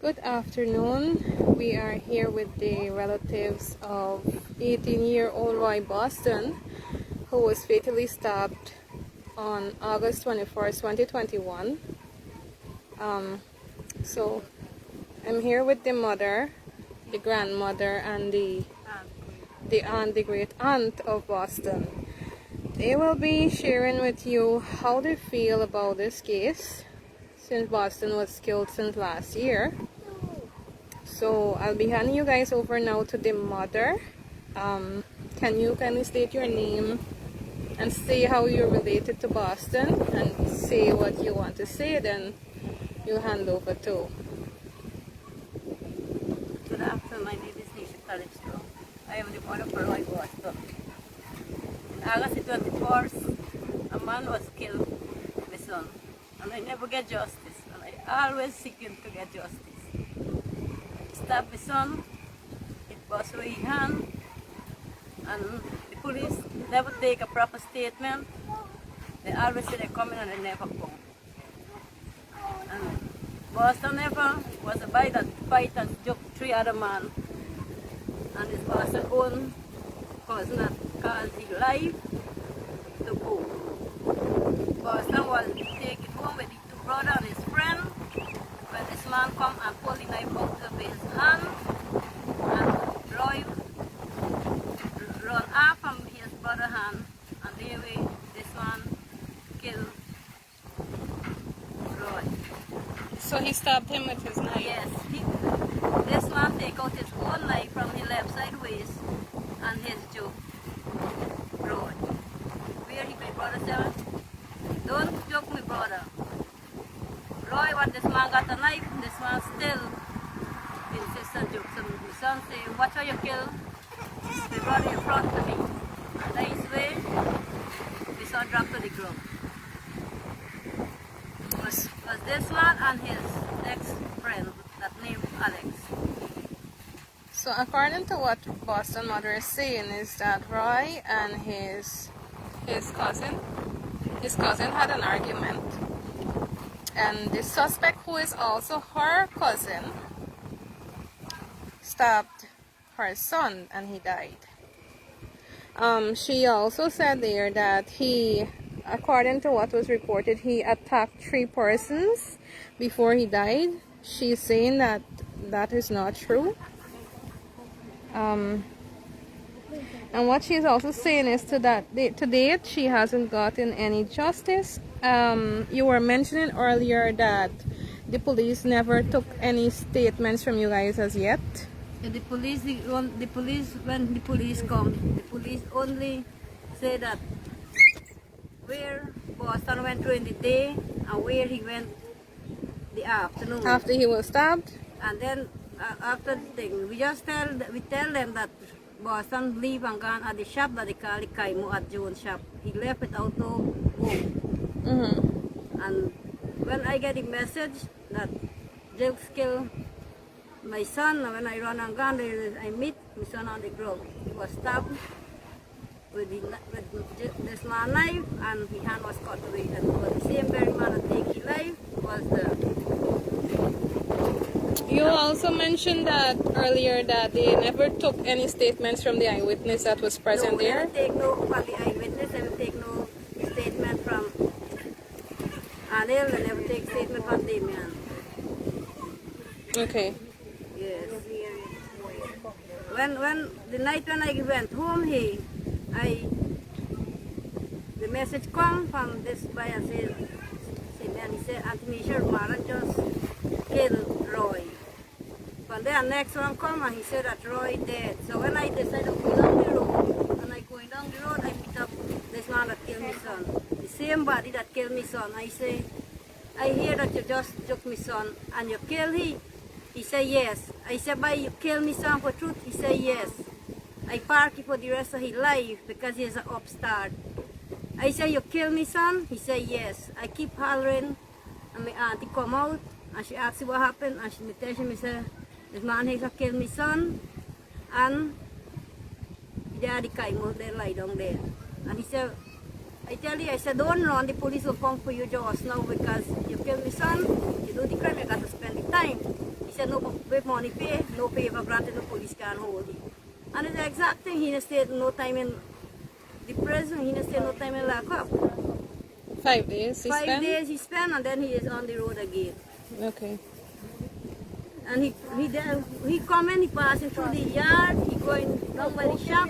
Good afternoon. We are here with the relatives of 18-year-old Roy Boston, who was fatally stabbed on August 21st, 2021. So I'm here with the mother, the grandmother, and the aunt, the great aunt of Boston. They will be sharing with you how they feel about this case, since Boston was killed since last year. So I'll be handing you guys over now to the mother. Can you kindly state your name and say how you're related to Boston and say what you want to say, then you hand over to. Good afternoon, my name is Nisha Kalistro. I am the mother for Roy Boston. On August 24th, a man was killed, my son, and I never get justice, and I always seeking to get justice. Stabbed my son, it was away his hand, and the police never take a proper statement. They always say they're coming and they never come. And Boston never was a bite that fight and joke three other men, and his Boston own cousin that caused his life to go. Boston was taken home with his two brothers and his friend. When this man come and pull the knife out of his hand, and Roy run off from his brother's hand, and there this man killed Roy. So he stabbed him with his knife? Yes, this man take out his own knife from his left side waist and his joke Roy. Where he my brother said, don't joke me brother. Roy, when this man got a knife, this man still insists on jokes. So my son say, watch how you kill my brother in front of me. And nice way, my son dropped to the ground. Was this man and his ex-friend that named Alex. So according to what Boston mother is saying is that Roy and his cousin had an argument. And the suspect, who is also her cousin, stabbed her son and he died. She also said there that he, according to what was reported, he attacked 3 persons before he died. She's saying that that is not true. And what she's also saying is to date she hasn't gotten any justice. You were mentioning earlier that the police never took any statements from you guys as yet. When the police come, the police only say that where Boston went during the day and where he went the afternoon. After he was stabbed? And then after the thing, we tell them that Boston leave and gone at the shop that they call the Kaimo at Jones shop. He left it out home. And when I get the message that Jokes killed my son, and when I run and gone there, I meet my son on the ground. He was stabbed with this man's knife, and his hand was cut away. And it was the same very man that take his life was the. You also mentioned that earlier that they never took any statements from the eyewitness that was present there. They take no from the eyewitness, they take no statement from Anil, they never take statement from Damian. Okay. Yes. When the night when I went home, the message come from this boy and he said, Anthony Sherman just killed Roy. From there, next one come and he said that Roy dead. So when I decided to go down the road, and I going down the road, I meet up this man that killed my son. The same body that killed my son. I say, I hear that you just took my son and you killed him. He say yes. I said, but you kill me son for truth? He say yes. I park him for the rest of his life because he's an upstart. I say, you kill me son? He say yes. I keep hollering and my auntie come out and she asks me what happened and she tells me, say, this man has killed my son and the daddy came out there, lie down there. And he said, I tell you, I said, don't run, the police will come for you just now because you killed my son, you do the crime, you got to spend the time. He said no with money pay, no favor granted, no police can hold him. And it's the exact thing. He stayed no time in the prison. He stayed no time in lockup. 5 days he 5 spent? days he spent, and then he is on the road again. Okay. And he come in, he passing through the yard, he going down by the shop,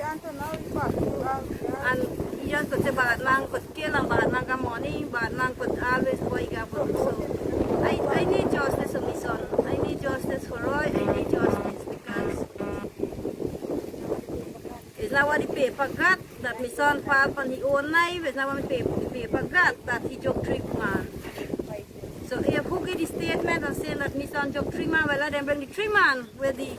and he just could say bad man could kill and bad man got money, bad man could always boy got food. So I need justice for my son. I need justice for Roy. I need justice because it's not what the paper got that my son fought on his own knife. It's not what the paper got that he joke trick man. So if who get the statement and saying that my son joke 3 man, well let them bring the 3 man with the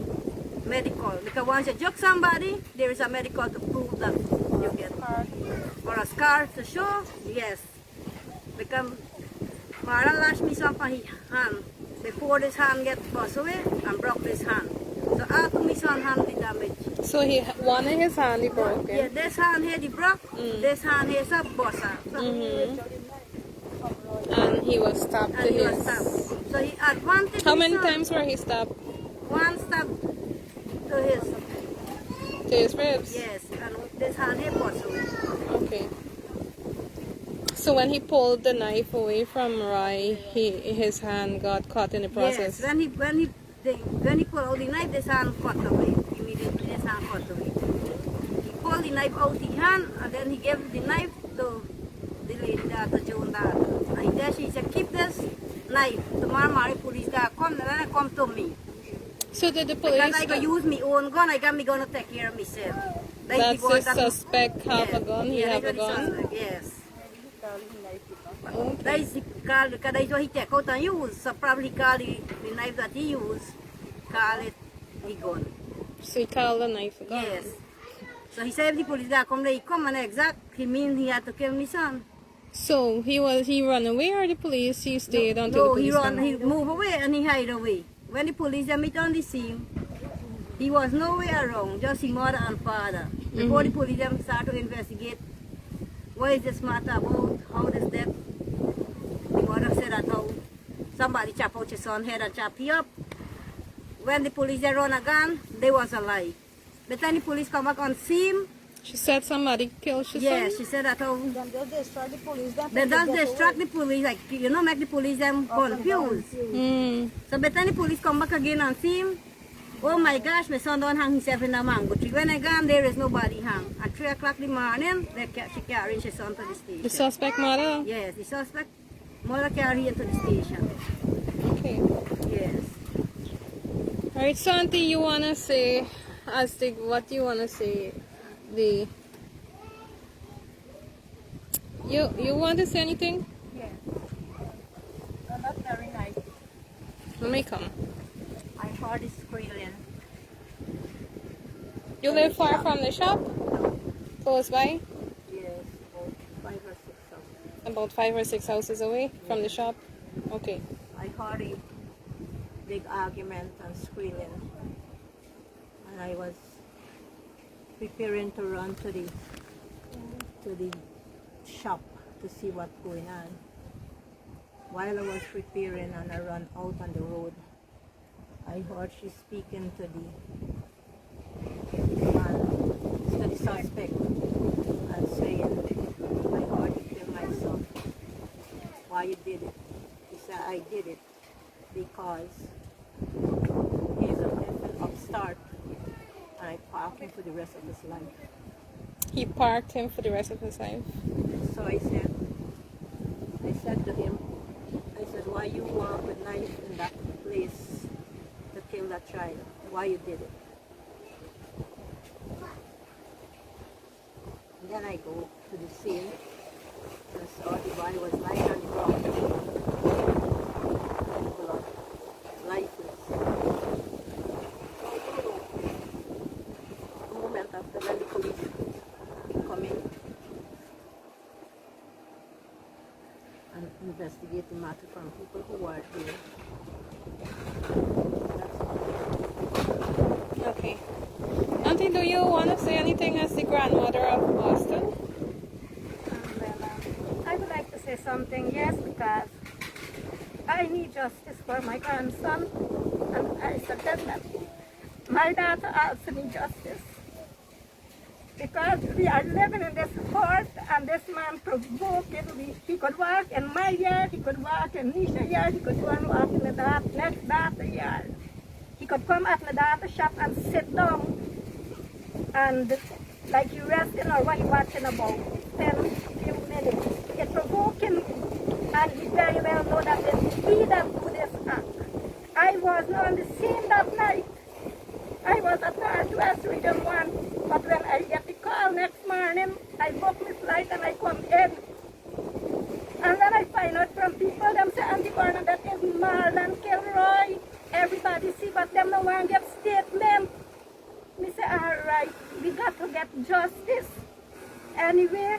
medical. Because once you joke somebody, there is a medical to prove that you get. Or a scar to show, yes. Because Mara lashed me son from his hand before this hand get bust away and broke this hand. So after my son hand the damage. So one of his hand he broke. Yeah, this hand here the broke, this hand here is a bust up. So and he was stabbed to his... So he advantage. How many times were he stabbed? One stab to his ribs? Yes, and this hand here bust away. Okay. So when he pulled the knife away from Roy, his hand got caught in the process? Yes, when he pulled out the knife, this hand cut away. Immediately this hand cut away. He pulled the knife out his hand, and then he gave the knife to the lady daughter, Joan daughter. And then she said, keep this knife. Tomorrow police guy come, and then come to me. So did the police... Because I can use my own gun, I got me gun to take care of myself. That's the suspect have a gun, he have a gun? Suspect, yes. Okay. That is because that is what he take out and use. So probably call the knife that he used, call it the gun. So he called the knife a gun? Yes. So he said if the police guy come there, he come and exact, he mean he had to kill my son. So he run away or the police, he stayed until the police No, he moved away and he hide away. When the police meet on the scene, he was nowhere around, just his mother and father. Before the police start to investigate, what is this matter about, how this death? The mother said that how somebody chop out your son's head and chop you up. When the police run again, there was a lie. But then the police come back on scene. She said somebody killed your son? Yes, she said that how they just distract the police. They just distract the police, like, you know, make the police them confused. So but then the police come back again on scene. Oh my gosh, my son don't hang himself in a mango tree. When I gone, there is nobody hang. At 3 o'clock in the morning, she carried his son to the station. The suspect mother? Yes, the suspect mother carried him to the station. Okay. Yes. Alright, so auntie, you wanna say, what do you wanna say? You want to say anything? Yes. No, not very nice. Let me come. I heard it squealing. You live far from the shop? Close by? Yes, about 5 or 6 hours. About 5 or 6 houses away from the shop? Okay. I heard a big argument and squealing. And I was preparing to run to the shop to see what's going on. While I was preparing and I ran out on the road, I heard she speaking to the man, to the suspect, and saying, I heard you kill my son. Why you did it? He said, I did it because he's a different upstart and I parked him for the rest of his life. He parked him for the rest of his life? So I said to him, I said, why you walk with knife in that place to kill that child? Why you did it? And then I go to the scene and saw the boy was lying on the ground. Blood, lifeless. A moment after when the police come in and investigate the matter from people who were there. Okay. Auntie, do you want to say anything as the grandmother of Boston? I would like to say something, yes, because I need justice for my grandson. And I said that my daughter also needs justice. Because we are living in this fort and this man provoking me. He could walk in my yard, he could walk in Nisha's yard, he could go and walk in the next daughter's yard. He could come at my daughter's shop and sit down and like you resting or what you watching about, spend a few minutes. It's provoking me. And he very well know that it's he that do this act. I was not on the scene that night. I was at Northwest Region 1, but when I get the call next morning, I book my flight and I come in. And then I find out from people, them say, Auntie Barna, that is Marlon Kilroy. Everybody see, but them no one get statement. Me say, all right, we got to get justice. Anyway,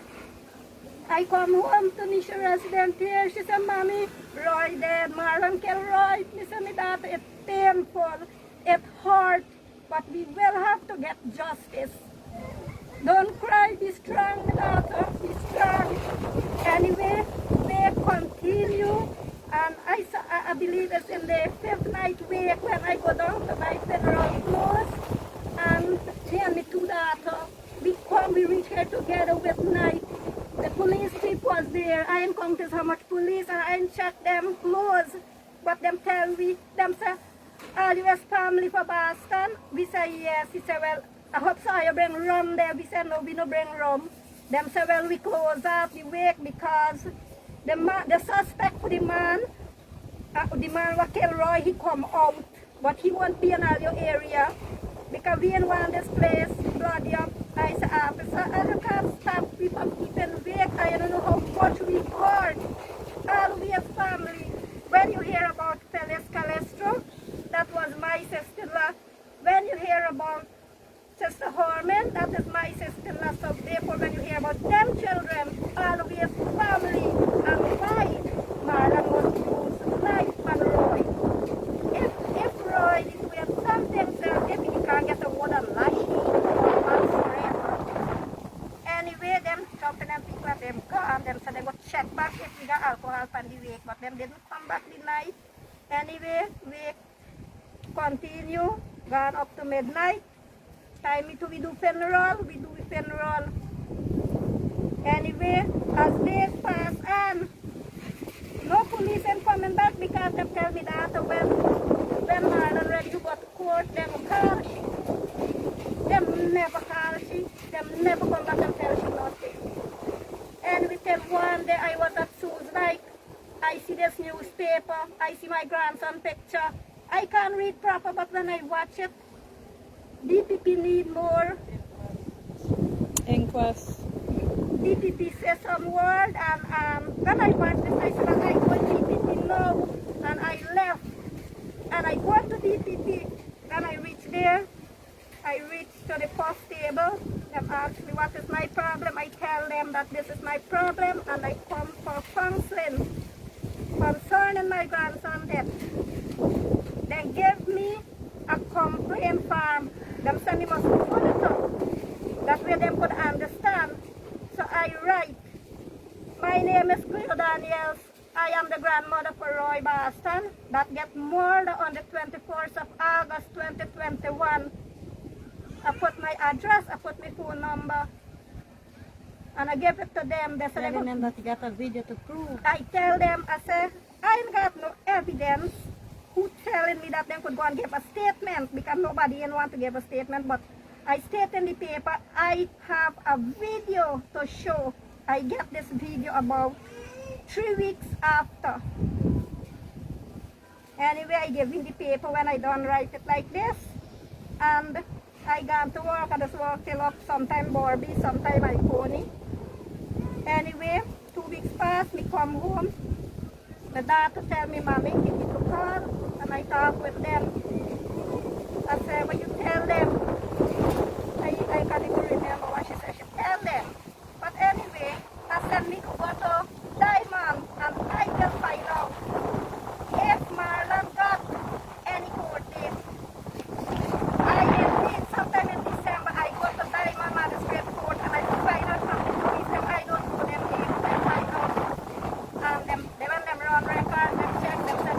I come home to Nisha resident here. She said, Mommy, Roy dead, Marlon Kilroy. Me say, my daughter, it's painful, it's hard, but we will have to get justice. Don't cry, be strong, my daughter, be strong. Anyway, they continue, and I believe it's in the 5th night wake when I go down to my funeral clothes, and me and my 2 daughters, we reach here together with night. The police chief was there. I encountered how much police and I checked them clothes. But them tell me, them say, are you a family for Boston? We say yes. He said, well, I hope so you bring rum there. We said no, we no bring rum. Them say, well, we close up the wake because the suspect for the man was Kilroy, he come out. But he won't be in all your area. Because we didn't want this place bloody up. I said, officer, I can't stop people from keeping wake. I don't know how much we hurt. All we as family. When you hear about Phyllis Calestro, that was my sister-in-law. When you hear about Sister Horman, that is my sister-in-law. So therefore, when you hear about them children, all we as family, and why Marlon was used life and Roy. If Roy is doing something, so if he can't get a word of life, anyway, them jumping and people and them gone, them said they go check back if we got alcohol from the wake, but them didn't come back the night. Anyway, we continue, gone up to midnight. Time me to we do funeral, we do the funeral. Anyway, as days pass on, no police ain't coming back because they tell me that when Marlon ready to go to court, them call she. Them never call she. Them never come back and tell she nothing. And within one day I was at Soesdyke. I see this newspaper. I see my grandson picture. I can't read proper, but when I watch it, DPP need more inquest. DPP says some word, and when I watch this, I said, I go to DPP now, and I left, and I go to DPP, and I reach there, I reach to the post table, them ask me what is my problem, I tell them that this is my problem, and I come for counseling concerning my grandson's death. They give me a complaint form, them send me must put it up, that way them could understand. So I write, my name is Cleo Daniels. I am the grandmother for Roy Boston that get murdered on the 24th of August 2021. I put my address, I put my phone number, and I give it to them. They say, Telling them that you got a video to prove. I tell them, I say, I ain't got no evidence. Who telling me that they could go and give a statement because nobody didn't want to give a statement, but I state in the paper, I have a video to show. I get this video about 3 weeks after. Anyway, I give in the paper when I don't write it like this. And I gone to work, I just work till up, sometime Barbie, sometime I pony. Anyway, 2 weeks pass, me come home. The daughter tell me, Mommy, give me to call. And I talk with them. I say, well, you tell them. I can't even remember what she said. She tell them. But anyway, I said me to go to Diamond and I will find out if Marlon got any court date. I indeed, sometime in December, I go to Diamond Magistrate Court and I find out from the police that I don't know them names. I find out. And when them run records, them check, them say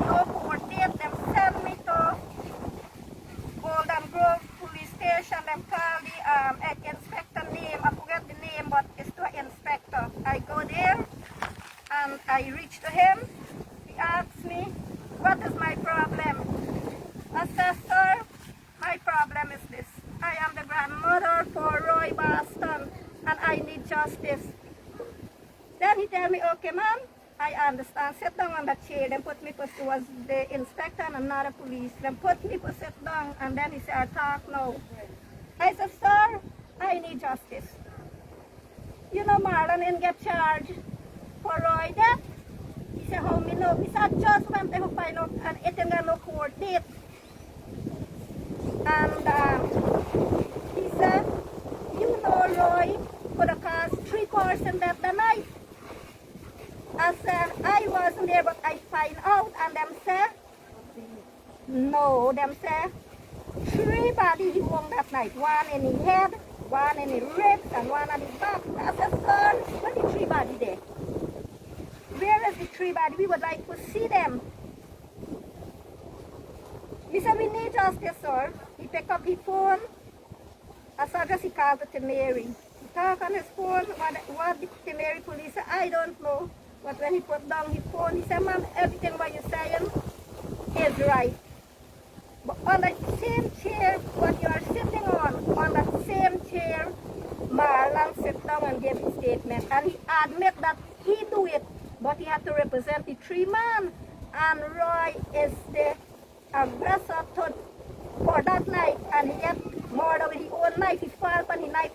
me, okay, ma'am, I understand. Sit down on the chair. Then put me, was the inspector and another police. Then put me, sit down, and then he said, I talk now. I said, sir, I need justice. You know, Marlon didn't get charged for Roy death. He said, how me know? He said, just went there to find out, and it didn't get no court date. And he said, you know, Roy could have caused 3 persons death that night. I said, I wasn't there, but I find out, and them said, no, them said, 3 bodies he won that night. 1 in his head, 1 in his ribs, and 1 on his back. I said, sir, where the 3 bodies there? Where is the 3 bodies? We would like to see them. He said, we need justice, sir. He picked up his phone. I saw just he called it to Mary. He talked on his phone. What the Mary police said, I don't know. But when he put down his phone, he said, ma'am, everything what you're saying is right. But on that same chair, what you are sitting on that same chair, Marlon sit down and gave his statement. And he admit that he do it, but he had to represent the 3 men. And Roy is the aggressor for that night. And he get murdered with his own knife. He fell on the knife